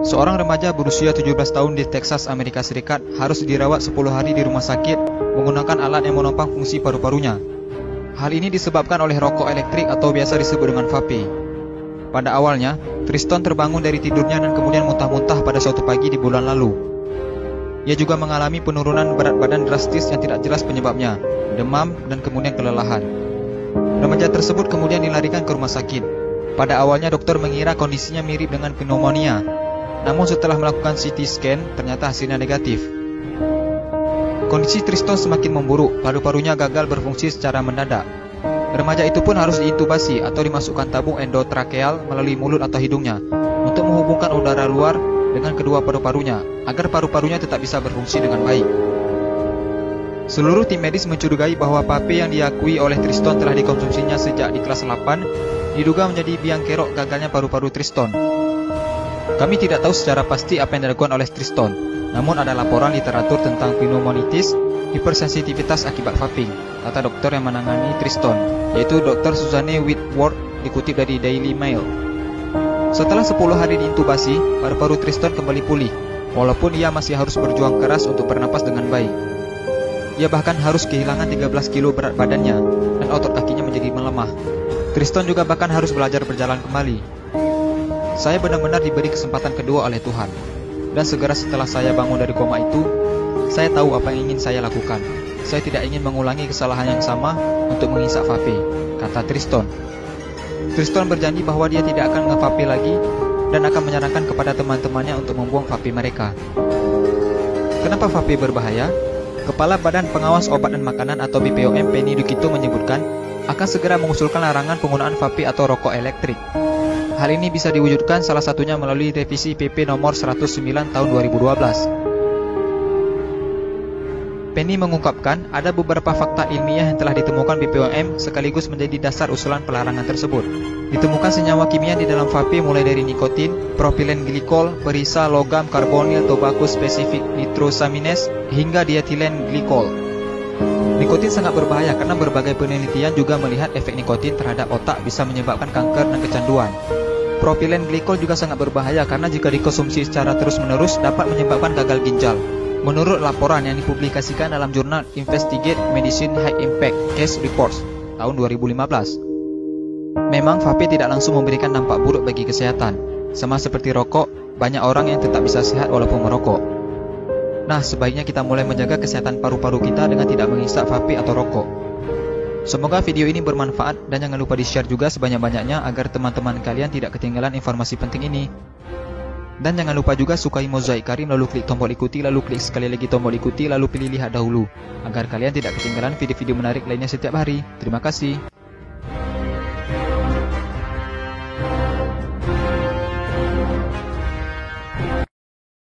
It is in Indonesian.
Seorang remaja berusia 17 tahun di Texas, Amerika Serikat harus dirawat 10 hari di rumah sakit menggunakan alat yang menopang fungsi paru-parunya. Hal ini disebabkan oleh rokok elektrik atau biasa disebut dengan vape. Pada awalnya, Triston terbangun dari tidurnya dan kemudian muntah-muntah pada suatu pagi di bulan lalu. Ia juga mengalami penurunan berat badan drastis yang tidak jelas penyebabnya, demam dan kemudian kelelahan. Remaja tersebut kemudian dilarikan ke rumah sakit. Pada awalnya dokter mengira kondisinya mirip dengan pneumonia. Namun setelah melakukan CT scan, ternyata hasilnya negatif. Kondisi Triston semakin memburuk, paru-parunya gagal berfungsi secara mendadak. Remaja itu pun harus diintubasi atau dimasukkan tabung endotrakeal melalui mulut atau hidungnya untuk menghubungkan udara luar dengan kedua paru-parunya agar paru-parunya tetap bisa berfungsi dengan baik. Seluruh tim medis mencurigai bahwa vape yang diakui oleh Triston telah dikonsumsinya sejak di kelas 8 diduga menjadi biang kerok gagalnya paru-paru Triston. Kami tidak tahu secara pasti apa yang dilakukan oleh Triston, namun ada laporan literatur tentang pneumonitis, hipersensitivitas akibat vaping, kata dokter yang menangani Triston, yaitu Dr. Suzanne Whitworth, dikutip dari Daily Mail. Setelah 10 hari diintubasi, paru-paru Triston kembali pulih, walaupun ia masih harus berjuang keras untuk bernapas dengan baik. Ia bahkan harus kehilangan 13 kilo berat badannya, dan otot kakinya menjadi melemah. Triston juga bahkan harus belajar berjalan kembali. Saya benar-benar diberi kesempatan kedua oleh Tuhan. Dan segera setelah saya bangun dari koma itu, saya tahu apa yang ingin saya lakukan. Saya tidak ingin mengulangi kesalahan yang sama untuk mengisap vape, kata Triston. Triston berjanji bahwa dia tidak akan nge-vape lagi dan akan menyarankan kepada teman-temannya untuk membuang vape mereka. Kenapa vape berbahaya? Kepala Badan Pengawas Obat dan Makanan atau BPOM Penny Dukito menyebutkan akan segera mengusulkan larangan penggunaan vape atau rokok elektrik. Hal ini bisa diwujudkan salah satunya melalui revisi PP nomor 109 tahun 2012. Penny mengungkapkan ada beberapa fakta ilmiah yang telah ditemukan BPOM sekaligus menjadi dasar usulan pelarangan tersebut. Ditemukan senyawa kimia di dalam vape mulai dari nikotin, propilen glikol, perisa logam karbonil tobacco spesifik nitrosamines, hingga dietilen glikol. Nikotin sangat berbahaya karena berbagai penelitian juga melihat efek nikotin terhadap otak bisa menyebabkan kanker dan kecanduan. Propilen glikol juga sangat berbahaya karena jika dikonsumsi secara terus-menerus dapat menyebabkan gagal ginjal. Menurut laporan yang dipublikasikan dalam jurnal Investigate Medicine High Impact Case Reports tahun 2015. Memang vape tidak langsung memberikan dampak buruk bagi kesehatan. Sama seperti rokok, banyak orang yang tetap bisa sehat walaupun merokok. Nah, sebaiknya kita mulai menjaga kesehatan paru-paru kita dengan tidak menghisap vape atau rokok. Semoga video ini bermanfaat dan jangan lupa di-share juga sebanyak-banyaknya agar teman-teman kalian tidak ketinggalan informasi penting ini. Dan jangan lupa juga sukai Mozaik Karim lalu klik tombol ikuti lalu klik sekali lagi tombol ikuti lalu pilih lihat dahulu agar kalian tidak ketinggalan video-video menarik lainnya setiap hari. Terima kasih.